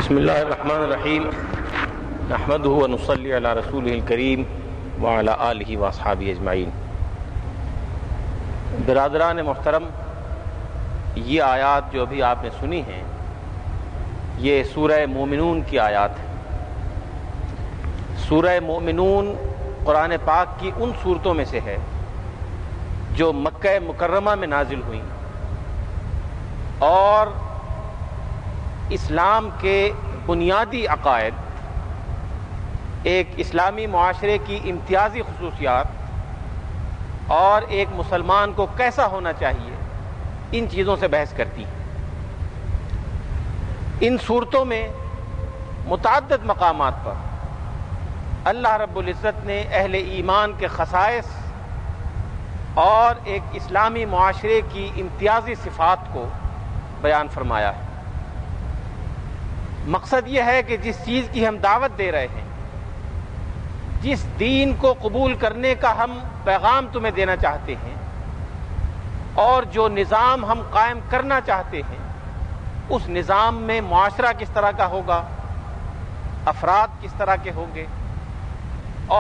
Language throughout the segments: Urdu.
بسم اللہ الرحمن الرحیم نحمدہ ونصلی علی رسولہ الکریم وعلی آلہ واصحابہ اجمعین۔ برادران محترم، یہ آیات جو ابھی آپ نے سنی ہیں یہ سورہ مومنون کی آیات ہیں۔ سورہ مومنون قرآن پاک کی ان صورتوں میں سے ہے جو مکہ مکرمہ میں نازل ہوئیں اور اسلام کے بنیادی عقائد، ایک اسلامی معاشرے کی امتیازی خصوصیات اور ایک مسلمان کو کیسا ہونا چاہیے، ان چیزوں سے بحث کرتی ہیں۔ ان صورتوں میں متعدد مقامات پر اللہ رب العزت نے اہل ایمان کے خصائص اور ایک اسلامی معاشرے کی امتیازی صفات کو بیان فرمایا ہے۔ مقصد یہ ہے کہ جس چیز کی ہم دعوت دے رہے ہیں، جس دین کو قبول کرنے کا ہم پیغام تمہیں دینا چاہتے ہیں اور جو نظام ہم قائم کرنا چاہتے ہیں، اس نظام میں معاشرہ کس طرح کا ہوگا، افراد کس طرح کے ہوں گے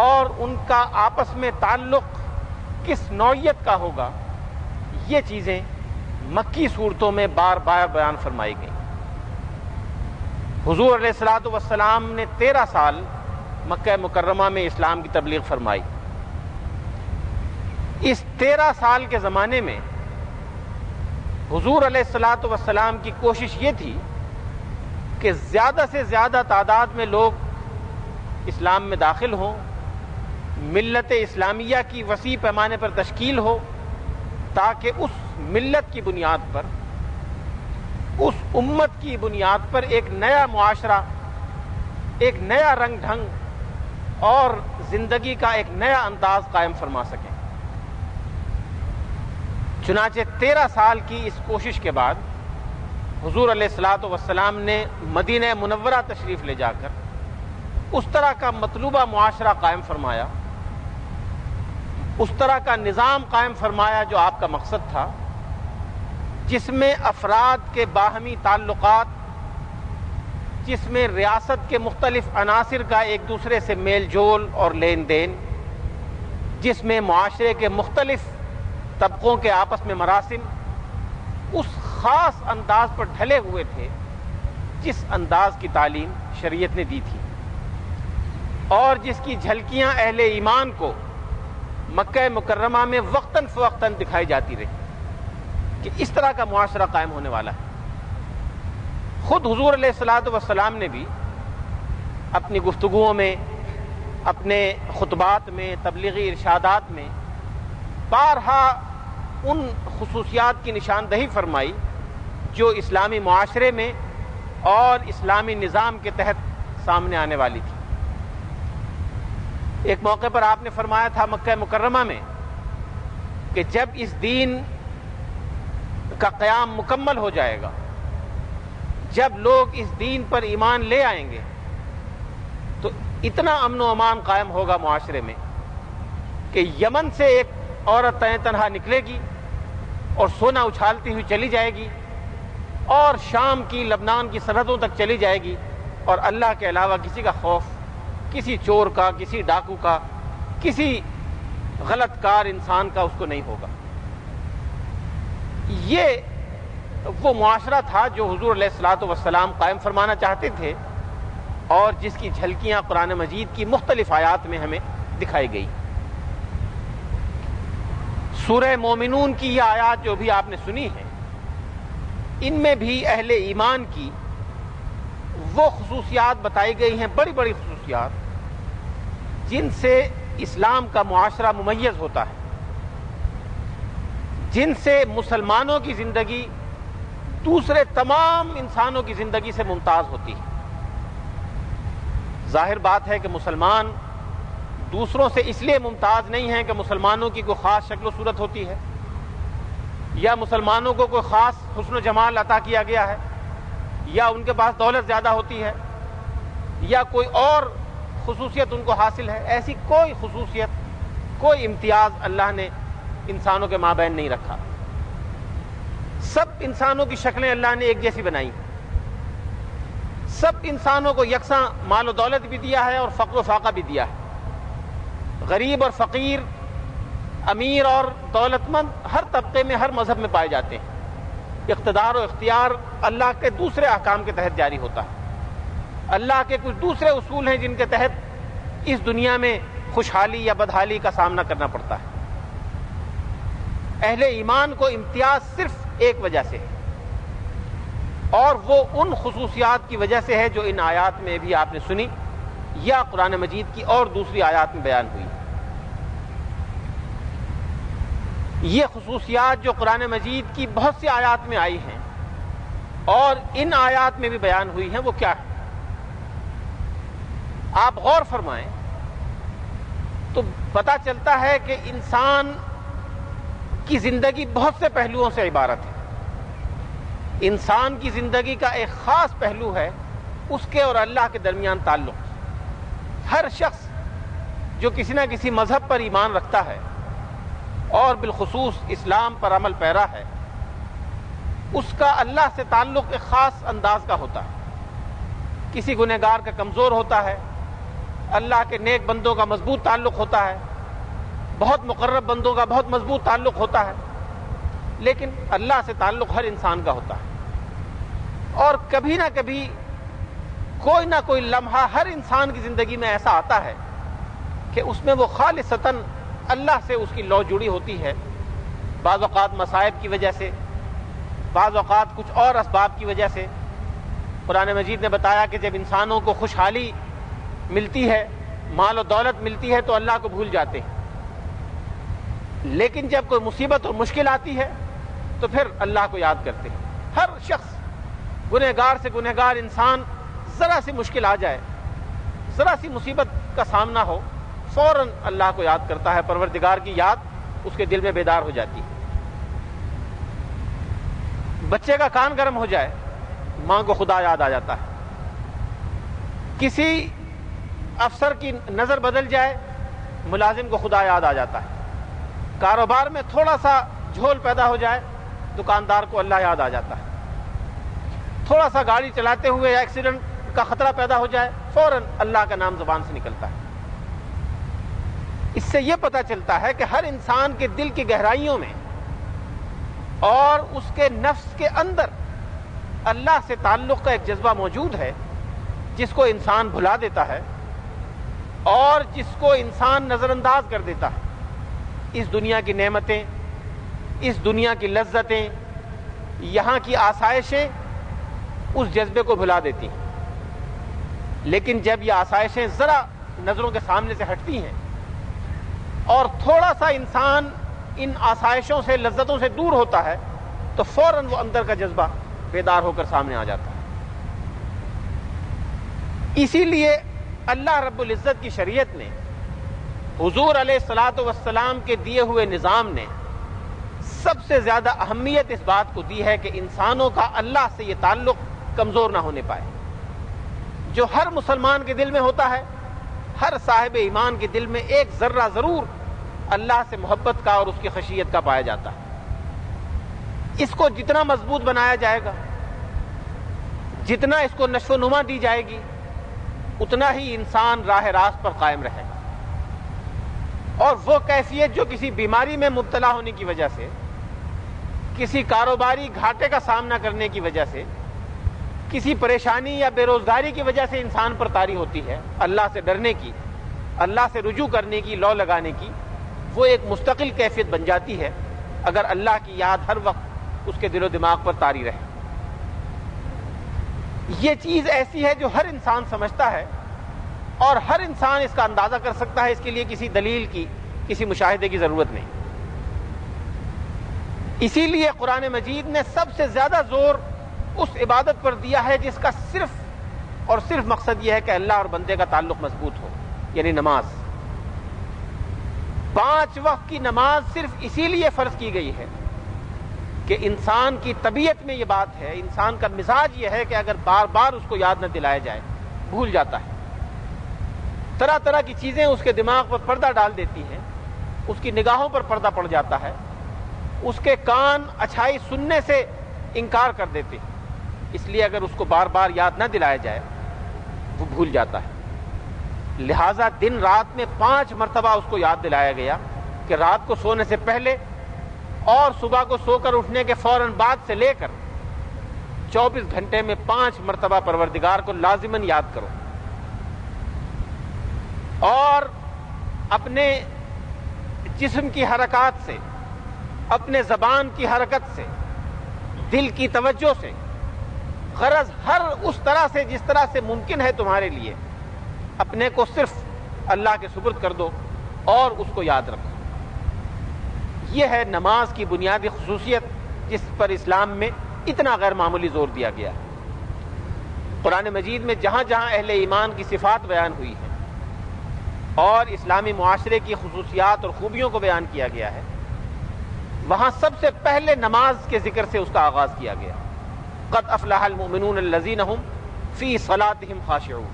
اور ان کا آپس میں تعلق کس نوعیت کا ہوگا، یہ چیزیں مکی صورتوں میں بار بار بیان فرمائی گئیں۔ حضور علیہ الصلوۃ والسلام نے 13 سال مکہ مکرمہ میں اسلام کی تبلیغ فرمائی۔ اس 13 سال کے زمانے میں حضور علیہ الصلوۃ والسلام کی کوشش یہ تھی کہ زیادہ سے زیادہ تعداد میں لوگ اسلام میں داخل ہوں، ملت اسلامیہ کی وسیع پیمانے پر تشکیل ہو، تاکہ اس ملت کی بنیاد پر، اس امت کی بنیاد پر ایک نیا معاشرہ، ایک نیا رنگ ڈھنگ اور زندگی کا ایک نیا انداز قائم فرما سکیں۔ چنانچہ 13 سال کی اس کوشش کے بعد حضور علیہ الصلوۃ والسلام نے مدینہ منورہ تشریف لے جا کر اس طرح کا مطلوبہ معاشرہ قائم فرمایا، اس طرح کا نظام قائم فرمایا جو آپ کا مقصد تھا، جس میں افراد کے باہمی تعلقات، جس میں ریاست کے مختلف عناصر کا ایک دوسرے سے میل جول اور لین دین، جس میں معاشرے کے مختلف طبقوں کے آپس میں مراسم اس خاص انداز پر ڈھلے ہوئے تھے جس انداز کی تعلیم شریعت نے دی تھی اور جس کی جھلکیاں اہل ایمان کو مکہ مکرمہ میں وقتاً فوقتاً دکھائی جاتی رہی کہ اس طرح کا معاشرہ قائم ہونے والا ہے۔ خود حضور علیہ الصلوۃ والسلام نے بھی اپنی گفتگوؤں میں، اپنے خطبات میں، تبلیغی ارشادات میں بارہا ان خصوصیات کی نشاندہی فرمائی جو اسلامی معاشرے میں اور اسلامی نظام کے تحت سامنے آنے والی تھی۔ ایک موقع پر آپ نے فرمایا تھا مکہ مکرمہ میں کہ جب اس دین کا قیام مکمل ہو جائے گا، جب لوگ اس دین پر ایمان لے آئیں گے تو اتنا امن و امان قائم ہوگا معاشرے میں کہ یمن سے ایک عورت تنہا تنہا نکلے گی اور سونا اچھالتی ہوئی چلی جائے گی اور شام کی، لبنان کی سرحدوں تک چلی جائے گی اور اللہ کے علاوہ کسی کا خوف، کسی چور کا، کسی ڈاکو کا، کسی غلط کار انسان کا اس کو نہیں ہوگا۔ یہ وہ معاشرہ تھا جو حضور علیہ الصلوۃ والسلام قائم فرمانا چاہتے تھے اور جس کی جھلکیاں قرآن مجید کی مختلف آیات میں ہمیں دکھائی گئی۔ سورہ مومنون کی یہ آیات جو بھی آپ نے سنی ہیں، ان میں بھی اہل ایمان کی وہ خصوصیات بتائی گئی ہیں، بڑی بڑی خصوصیات جن سے اسلام کا معاشرہ ممیز ہوتا ہے، جن سے مسلمانوں کی زندگی دوسرے تمام انسانوں کی زندگی سے ممتاز ہوتی ہے۔ ظاہر بات ہے کہ مسلمان دوسروں سے اس لیے ممتاز نہیں ہیں کہ مسلمانوں کی کوئی خاص شکل و صورت ہوتی ہے یا مسلمانوں کو کوئی خاص حسن و جمال عطا کیا گیا ہے یا ان کے پاس دولت زیادہ ہوتی ہے یا کوئی اور خصوصیت ان کو حاصل ہے۔ ایسی کوئی خصوصیت، کوئی امتیاز اللہ نے انسانوں کے مابین نہیں رکھا۔ سب انسانوں کی شکلیں اللہ نے ایک جیسی بنائی، سب انسانوں کو یکساں مال و دولت بھی دیا ہے اور فقر و فاقہ بھی دیا ہے. غریب اور فقیر، امیر اور دولت مند ہر طبقے میں، ہر مذہب میں پائے جاتے ہیں. اقتدار و اختیار اللہ کے دوسرے احکام کے تحت جاری ہوتا ہے. اللہ کے کچھ دوسرے اصول ہیں جن کے تحت اس دنیا میں خوشحالی یا بدحالی کا سامنا کرنا پڑتا ہے. اہل ایمان کو امتیاز صرف ایک وجہ سے ہے، اور وہ ان خصوصیات کی وجہ سے ہے جو ان آیات میں بھی آپ نے سنی یا قرآن مجید کی اور دوسری آیات میں بیان ہوئی. یہ خصوصیات جو قرآن مجید کی بہت سی آیات میں آئی ہیں اور ان آیات میں بھی بیان ہوئی ہیں، وہ کیا ہے؟ آپ غور فرمائیں تو پتہ چلتا ہے کہ انسان کی زندگی بہت سے پہلوؤں سے عبارت ہے. انسان کی زندگی کا ایک خاص پہلو ہے اس کے اور اللہ کے درمیان تعلق. ہر شخص جو کسی نہ کسی مذہب پر ایمان رکھتا ہے اور بالخصوص اسلام پر عمل پیرا ہے، اس کا اللہ سے تعلق ایک خاص انداز کا ہوتا ہے. کسی گنہگار کا کمزور ہوتا ہے، اللہ کے نیک بندوں کا مضبوط تعلق ہوتا ہے، بہت مقرب بندوں کا بہت مضبوط تعلق ہوتا ہے. لیکن اللہ سے تعلق ہر انسان کا ہوتا ہے، اور کبھی نہ کبھی کوئی نہ کوئی لمحہ ہر انسان کی زندگی میں ایسا آتا ہے کہ اس میں وہ خالصتاً اللہ سے اس کی لو جڑی ہوتی ہے. بعض اوقات مصائب کی وجہ سے، بعض اوقات کچھ اور اسباب کی وجہ سے. قرآن مجید نے بتایا کہ جب انسانوں کو خوشحالی ملتی ہے، مال و دولت ملتی ہے، تو اللہ کو بھول جاتے ہیں. لیکن جب کوئی مصیبت اور مشکل آتی ہے تو پھر اللہ کو یاد کرتے ہیں. ہر شخص، گنہگار سے گنہگار انسان، ذرا سی مشکل آ جائے، ذرا سی مصیبت کا سامنا ہو، فوراً اللہ کو یاد کرتا ہے. پروردگار کی یاد اس کے دل میں بیدار ہو جاتی ہے. بچے کا کان گرم ہو جائے، ماں کو خدا یاد آ جاتا ہے. کسی افسر کی نظر بدل جائے، ملازم کو خدا یاد آ جاتا ہے. کاروبار میں تھوڑا سا جھول پیدا ہو جائے، دکاندار کو اللہ یاد آ جاتا ہے. تھوڑا سا گاڑی چلاتے ہوئے ایکسیڈنٹ کا خطرہ پیدا ہو جائے، فوراً اللہ کا نام زبان سے نکلتا ہے. اس سے یہ پتہ چلتا ہے کہ ہر انسان کے دل کی گہرائیوں میں اور اس کے نفس کے اندر اللہ سے تعلق کا ایک جذبہ موجود ہے، جس کو انسان بھلا دیتا ہے اور جس کو انسان نظر انداز کر دیتا ہے. اس دنیا کی نعمتیں، اس دنیا کی لذتیں، یہاں کی آسائشیں اس جذبے کو بھلا دیتی ہیں. لیکن جب یہ آسائشیں ذرا نظروں کے سامنے سے ہٹتی ہیں اور تھوڑا سا انسان ان آسائشوں سے، لذتوں سے دور ہوتا ہے، تو فوراً وہ اندر کا جذبہ بیدار ہو کر سامنے آ جاتا ہے. اسی لیے اللہ رب العزت کی شریعت نے، حضور علیہ الصلاۃ والسلام کے دیے ہوئے نظام نے سب سے زیادہ اہمیت اس بات کو دی ہے کہ انسانوں کا اللہ سے یہ تعلق کمزور نہ ہونے پائے. جو ہر مسلمان کے دل میں ہوتا ہے، ہر صاحب ایمان کے دل میں ایک ذرہ ضرور اللہ سے محبت کا اور اس کی خشیت کا پایا جاتا ہے. اس کو جتنا مضبوط بنایا جائے گا، جتنا اس کو نشو و نما دی جائے گی، اتنا ہی انسان راہ راست پر قائم رہے گا. اور وہ کیفیت جو کسی بیماری میں مبتلا ہونے کی وجہ سے، کسی کاروباری گھاٹے کا سامنا کرنے کی وجہ سے، کسی پریشانی یا بے روزگاری کی وجہ سے انسان پر طاری ہوتی ہے، اللہ سے ڈرنے کی، اللہ سے رجوع کرنے کی، لو لگانے کی، وہ ایک مستقل کیفیت بن جاتی ہے اگر اللہ کی یاد ہر وقت اس کے دل و دماغ پر طاری رہے. یہ چیز ایسی ہے جو ہر انسان سمجھتا ہے اور ہر انسان اس کا اندازہ کر سکتا ہے. اس کے لیے کسی دلیل کی، کسی مشاہدے کی ضرورت نہیں. اسی لیے قرآن مجید نے سب سے زیادہ زور اس عبادت پر دیا ہے جس کا صرف اور صرف مقصد یہ ہے کہ اللہ اور بندے کا تعلق مضبوط ہو، یعنی نماز. 5 وقت کی نماز صرف اسی لیے فرض کی گئی ہے کہ انسان کی طبیعت میں یہ بات ہے، انسان کا مزاج یہ ہے کہ اگر بار بار اس کو یاد نہ دلایا جائے بھول جاتا ہے. طرح طرح کی چیزیں اس کے دماغ پر پردہ ڈال دیتی ہیں، اس کی نگاہوں پر پردہ پڑ جاتا ہے، اس کے کان اچھائی سننے سے انکار کر دیتے ہیں. اس لیے اگر اس کو بار بار یاد نہ دلایا جائے وہ بھول جاتا ہے. لہذا دن رات میں 5 مرتبہ اس کو یاد دلایا گیا کہ رات کو سونے سے پہلے اور صبح کو سو کر اٹھنے کے فوراً بعد سے لے کر 24 گھنٹے میں 5 مرتبہ پروردگار کو لازماً یاد کرو. اور اپنے جسم کی حرکات سے، اپنے زبان کی حرکت سے، دل کی توجہ سے، غرض ہر اس طرح سے جس طرح سے ممکن ہے تمہارے لیے اپنے کو صرف اللہ کے سپرد کر دو اور اس کو یاد رکھو. یہ ہے نماز کی بنیادی خصوصیت جس پر اسلام میں اتنا غیر معمولی زور دیا گیا ہے. قرآن مجید میں جہاں جہاں اہل ایمان کی صفات بیان ہوئی ہیں اور اسلامی معاشرے کی خصوصیات اور خوبیوں کو بیان کیا گیا ہے، وہاں سب سے پہلے نماز کے ذکر سے اس کا آغاز کیا گیا. قد افلح المؤمنون الذین هم فی صلاتهم خاشعون،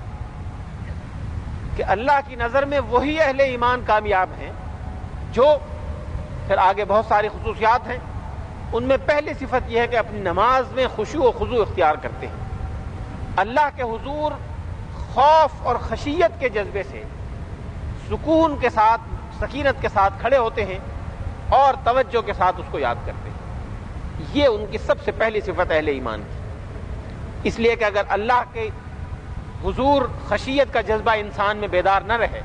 کہ اللہ کی نظر میں وہی اہل ایمان کامیاب ہیں جو، پھر آگے بہت ساری خصوصیات ہیں، ان میں پہلی صفت یہ ہے کہ اپنی نماز میں خشوع و خضوع اختیار کرتے ہیں. اللہ کے حضور خوف اور خشیت کے جذبے سے سکون کے ساتھ، سکینت کے ساتھ کھڑے ہوتے ہیں اور توجہ کے ساتھ اس کو یاد کرتے ہیں. یہ ان کی سب سے پہلی صفت اہل ایمان کی. اس لیے کہ اگر اللہ کے حضور خشیت کا جذبہ انسان میں بیدار نہ رہے،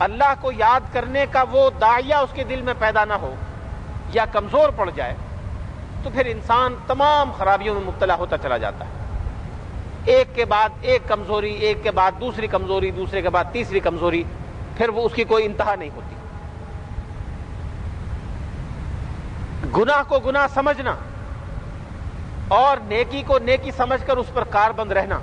اللہ کو یاد کرنے کا وہ داعیہ اس کے دل میں پیدا نہ ہو یا کمزور پڑ جائے، تو پھر انسان تمام خرابیوں میں مبتلا ہوتا چلا جاتا ہے. ایک کے بعد ایک کمزوری، ایک کے بعد دوسری کمزوری، دوسرے کے بعد تیسری کمزوری، پھر وہ اس کی کوئی انتہا نہیں ہوتی. گناہ کو گناہ سمجھنا اور نیکی کو نیکی سمجھ کر اس پر کاربند رہنا،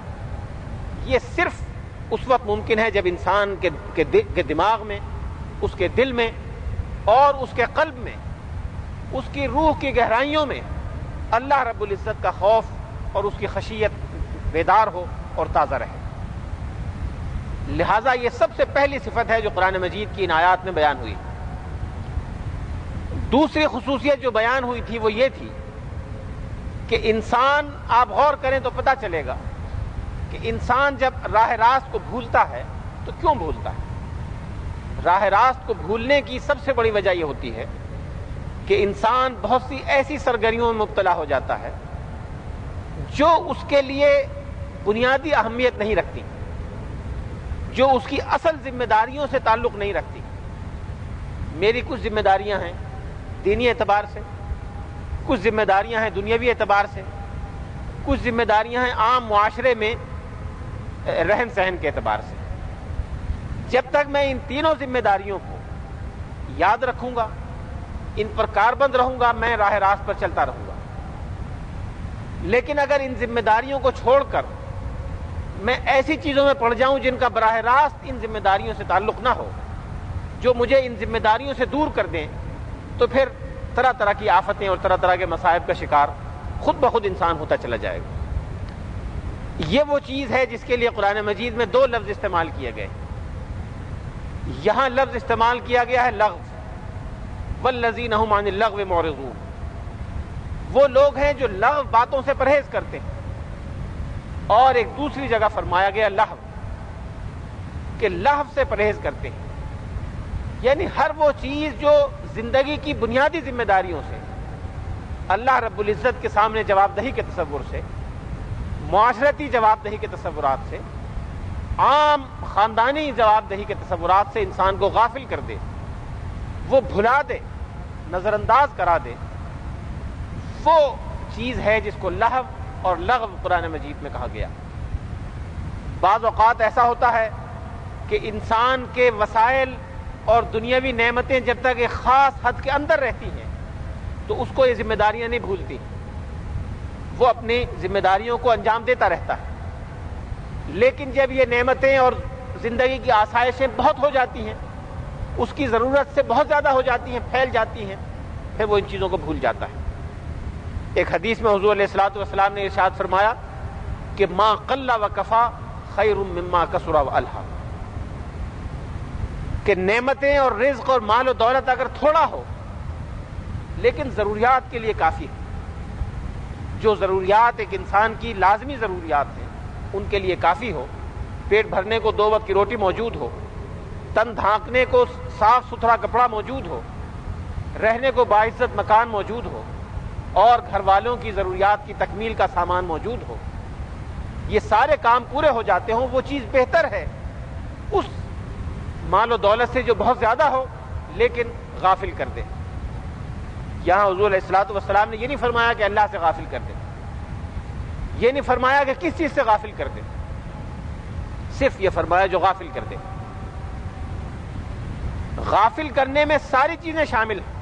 یہ صرف اس وقت ممکن ہے جب انسان کے دماغ میں، اس کے دل میں اور اس کے قلب میں، اس کی روح کی گہرائیوں میں اللہ رب العزت کا خوف اور اس کی خشیت بیدار ہو اور تازہ رہے. لہذا یہ سب سے پہلی صفت ہے جو قرآن مجید کی ان آیات میں بیان ہوئی. دوسری خصوصیت جو بیان ہوئی تھی وہ یہ تھی کہ انسان، آپ غور کریں تو پتہ چلے گا کہ انسان جب راہ راست کو بھولتا ہے تو کیوں بھولتا ہے. راہ راست کو بھولنے کی سب سے بڑی وجہ یہ ہوتی ہے کہ انسان بہت سی ایسی سرگرمیوں میں مبتلا ہو جاتا ہے جو اس کے لیے بنیادی اہمیت نہیں رکھتی، جو اس کی اصل ذمہ داریوں سے تعلق نہیں رکھتی. میری کچھ ذمہ داریاں ہیں دینی اعتبار سے، کچھ ذمہ داریاں ہیں دنیاوی اعتبار سے، کچھ ذمہ داریاں ہیں عام معاشرے میں رہن سہن کے اعتبار سے. جب تک میں ان تینوں ذمہ داریوں کو یاد رکھوں گا، ان پر کاربند رہوں گا، میں راہ راست پر چلتا رہوں گا. لیکن اگر ان ذمہ داریوں کو چھوڑ کر میں ایسی چیزوں میں پڑ جاؤں جن کا براہ راست ان ذمہ داریوں سے تعلق نہ ہو، جو مجھے ان ذمہ داریوں سے دور کر دیں، تو پھر طرح طرح کی آفتیں اور طرح طرح کے مصائب کا شکار خود بخود انسان ہوتا چلا جائے گا. یہ وہ چیز ہے جس کے لیے قرآن مجید میں 2 لفظ استعمال کیے گئے. یہاں لفظ استعمال کیا گیا ہے لغو، والذین هم عن اللغو معرضون. وہ لوگ ہیں جو لغو باتوں سے پرہیز کرتے ہیں. اور ایک دوسری جگہ فرمایا گیا لہو، کہ لہو سے پرہیز کرتے ہیں، یعنی ہر وہ چیز جو زندگی کی بنیادی ذمہ داریوں سے، اللہ رب العزت کے سامنے جواب دہی کے تصور سے، معاشرتی جواب دہی کے تصورات سے، عام خاندانی جواب دہی کے تصورات سے انسان کو غافل کر دے، وہ بھلا دے، نظر انداز کرا دے، وہ چیز ہے جس کو لہو اور لغو قرآن مجید میں کہا گیا. بعض اوقات ایسا ہوتا ہے کہ انسان کے وسائل اور دنیاوی نعمتیں جب تک ایک خاص حد کے اندر رہتی ہیں تو اس کو یہ ذمہ داریاں نہیں بھولتی، وہ اپنی ذمہ داریوں کو انجام دیتا رہتا ہے. لیکن جب یہ نعمتیں اور زندگی کی آسائشیں بہت ہو جاتی ہیں، اس کی ضرورت سے بہت زیادہ ہو جاتی ہیں، پھیل جاتی ہیں، پھر وہ ان چیزوں کو بھول جاتا ہے. ایک حدیث میں حضور علیہ الصلوۃ والسلام نے ارشاد فرمایا کہ ما قل و کفا خیر مما کثر و الہا، کہ نعمتیں اور رزق اور مال و دولت اگر تھوڑا ہو لیکن ضروریات کے لیے کافی ہے. جو ضروریات ایک انسان کی لازمی ضروریات ہیں ان کے لیے کافی ہو، پیٹ بھرنے کو 2 وقت کی روٹی موجود ہو، تن ڈھانکنے کو صاف ستھرا کپڑا موجود ہو، رہنے کو باعزت مکان موجود ہو، اور گھر والوں کی ضروریات کی تکمیل کا سامان موجود ہو، یہ سارے کام پورے ہو جاتے ہوں، وہ چیز بہتر ہے اس مال و دولت سے جو بہت زیادہ ہو لیکن غافل کر دے۔ یہاں حضور علیہ الصلوۃ والسلام نے یہ نہیں فرمایا کہ اللہ سے غافل کر دے، یہ نہیں فرمایا کہ کس چیز سے غافل کر دے، صرف یہ فرمایا جو غافل کر دے۔ غافل کرنے میں ساری چیزیں شامل ہیں،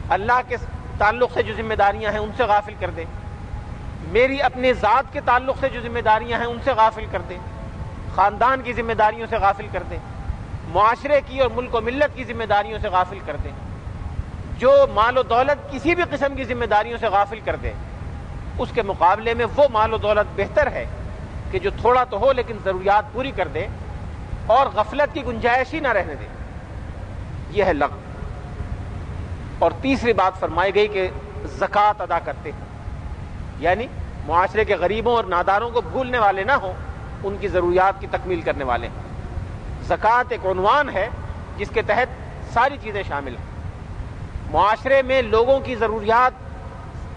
اللہ کے تعلق سے جو ذمہ داریاں ہیں ان سے غافل کر دے، میری اپنے ذات کے تعلق سے جو ذمہ داریاں ہیں ان سے غافل کر دے، خاندان کی ذمہ داریوں سے غافل کر دے، معاشرے کی اور ملک و ملت کی ذمہ داریوں سے غافل کر دے، جو مال و دولت کسی بھی قسم کی ذمہ داریوں سے غافل کر دے، اس کے مقابلے میں وہ مال و دولت بہتر ہے کہ جو تھوڑا تو ہو لیکن ضروریات پوری کر دے اور غفلت کی گنجائش ہی نہ رہنے دے، یہ ہے لغو۔ اور تیسری بات فرمائی گئی کہ زکوٰۃ ادا کرتے ہیں، یعنی معاشرے کے غریبوں اور ناداروں کو بھولنے والے نہ ہوں، ان کی ضروریات کی تکمیل کرنے والے ہیں۔ زکوٰۃ ایک عنوان ہے جس کے تحت ساری چیزیں شامل ہیں، معاشرے میں لوگوں کی ضروریات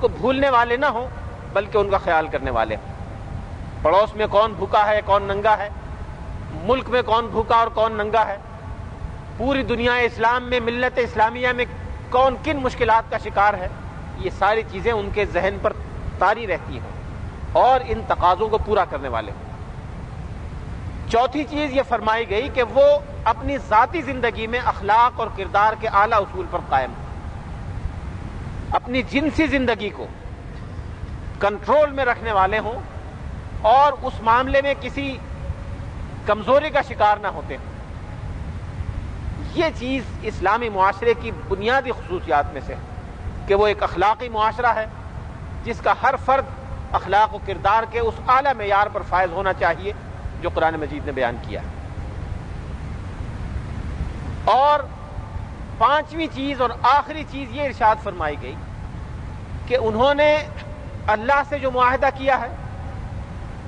کو بھولنے والے نہ ہوں بلکہ ان کا خیال کرنے والے ہوں۔ پڑوس میں کون بھوکا ہے کون ننگا ہے، ملک میں کون بھوکا اور کون ننگا ہے، پوری دنیا اسلام میں ملت اسلامیہ میں کون کن مشکلات کا شکار ہے، یہ ساری چیزیں ان کے ذہن پر طاری رہتی ہیں اور ان تقاضوں کو پورا کرنے والے ہیں۔ چوتھی چیز یہ فرمائی گئی کہ وہ اپنی ذاتی زندگی میں اخلاق اور کردار کے اعلیٰ اصول پر قائم ہیں، اپنی جنسی زندگی کو کنٹرول میں رکھنے والے ہوں اور اس معاملے میں کسی کمزوری کا شکار نہ ہوتے ہیں۔ یہ چیز اسلامی معاشرے کی بنیادی خصوصیات میں سے ہے کہ وہ ایک اخلاقی معاشرہ ہے جس کا ہر فرد اخلاق و کردار کے اس اعلیٰ معیار پر فائز ہونا چاہیے جو قرآن مجید نے بیان کیا ہے۔ اور پانچویں چیز اور آخری چیز یہ ارشاد فرمائی گئی کہ انہوں نے اللہ سے جو معاہدہ کیا ہے،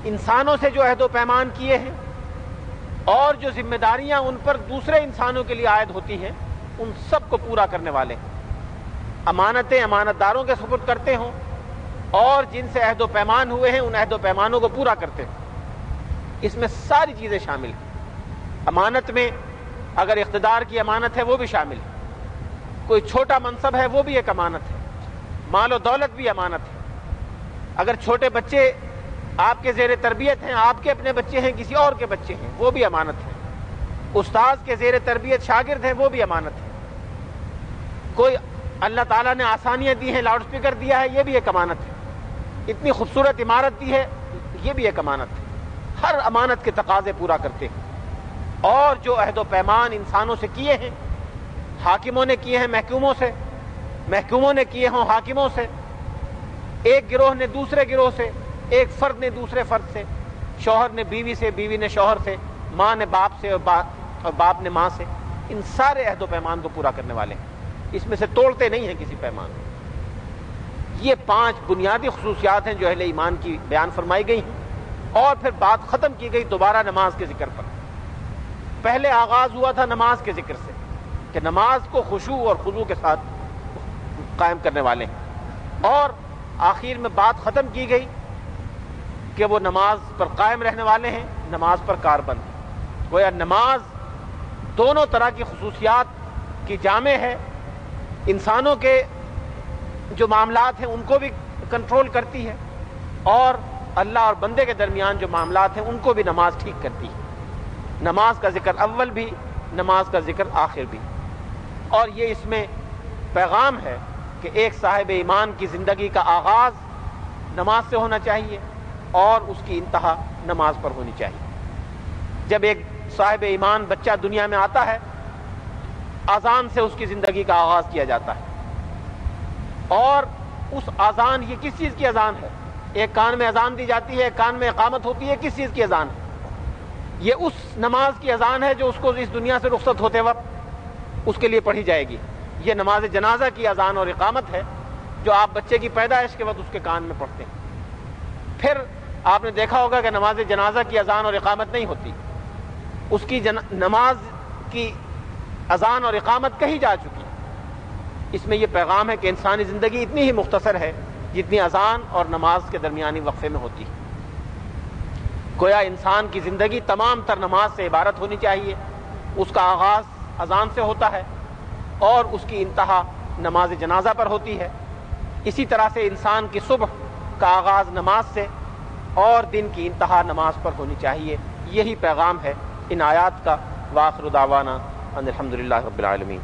انسانوں سے جو عہد و پیمان کیے ہیں اور جو ذمہ داریاں ان پر دوسرے انسانوں کے لیے عائد ہوتی ہیں، ان سب کو پورا کرنے والے ہیں۔ امانتیں امانت داروں کے سپرد کرتے ہوں اور جن سے عہد و پیمان ہوئے ہیں ان عہد و پیمانوں کو پورا کرتے ہیں۔ اس میں ساری چیزیں شامل ہیں۔ امانت میں اگر اقتدار کی امانت ہے وہ بھی شامل ہے، کوئی چھوٹا منصب ہے وہ بھی ایک امانت ہے، مال و دولت بھی امانت ہے، اگر چھوٹے بچے آپ کے زیر تربیت ہیں، آپ کے اپنے بچے ہیں کسی اور کے بچے ہیں، وہ بھی امانت ہے، استاذ کے زیر تربیت شاگرد ہیں وہ بھی امانت ہے، کوئی اللہ تعالیٰ نے آسانیاں دی ہیں، لاؤڈ سپیکر دیا ہے، یہ بھی ایک امانت ہے، اتنی خوبصورت عمارت دی ہے، یہ بھی ایک امانت ہے۔ ہر امانت کے تقاضے پورا کرتے ہیں اور جو عہد و پیمان انسانوں سے کیے ہیں، حاکموں نے کیے ہیں محکوموں سے، محکوموں نے کیے ہوں حاکموں سے، ایک گروہ نے دوسرے گروہ سے، ایک فرد نے دوسرے فرد سے، شوہر نے بیوی سے، بیوی نے شوہر سے، ماں نے باپ سے اور باپ نے ماں سے، ان سارے عہد و پیمان کو پورا کرنے والے ہیں، اس میں سے توڑتے نہیں ہیں کسی پیمان کو۔ یہ 5 بنیادی خصوصیات ہیں جو اہل ایمان کی بیان فرمائی گئی ہیں، اور پھر بات ختم کی گئی دوبارہ نماز کے ذکر پر۔ پہلے آغاز ہوا تھا نماز کے ذکر سے کہ نماز کو خشوع اور خضوع کے ساتھ قائم کرنے والے ہیں، اور آخر میں بات ختم کی گئی کہ وہ نماز پر قائم رہنے والے ہیں، نماز پر کاربند۔ گویا نماز دونوں طرح کی خصوصیات کی جامع ہے، انسانوں کے جو معاملات ہیں ان کو بھی کنٹرول کرتی ہے اور اللہ اور بندے کے درمیان جو معاملات ہیں ان کو بھی نماز ٹھیک کرتی ہے۔ نماز کا ذکر اول بھی، نماز کا ذکر آخر بھی، اور یہ اس میں پیغام ہے کہ ایک صاحب ایمان کی زندگی کا آغاز نماز سے ہونا چاہیے اور اس کی انتہا نماز پر ہونی چاہیے۔ جب ایک صاحب ایمان بچہ دنیا میں آتا ہے، اذان سے اس کی زندگی کا آغاز کیا جاتا ہے، اور اس اذان، یہ کس چیز کی اذان ہے؟ ایک کان میں اذان دی جاتی ہے، ایک کان میں اقامت ہوتی ہے، کس چیز کی اذان ہے؟ یہ اس نماز کی اذان ہے جو اس کو اس دنیا سے رخصت ہوتے وقت اس کے لیے پڑھی جائے گی۔ یہ نماز جنازہ کی اذان اور اقامت ہے جو آپ بچے کی پیدائش کے وقت اس کے کان میں پڑھتے ہیں۔ پھر آپ نے دیکھا ہوگا کہ نماز جنازہ کی اذان اور اقامت نہیں ہوتی، اس کی نماز کی اذان اور اقامت کہی جا چکی۔ اس میں یہ پیغام ہے کہ انسانی زندگی اتنی ہی مختصر ہے جتنی اذان اور نماز کے درمیانی وقفے میں ہوتی ہے۔ گویا انسان کی زندگی تمام تر نماز سے عبارت ہونی چاہیے۔ اس کا آغاز اذان سے ہوتا ہے اور اس کی انتہا نماز جنازہ پر ہوتی ہے۔ اسی طرح سے انسان کی صبح کا آغاز نماز سے اور دن کی انتہا نماز پر ہونی چاہیے۔ یہی پیغام ہے ان آیات کا۔ وآخر دعوانا ان الحمدللہ رب العالمین۔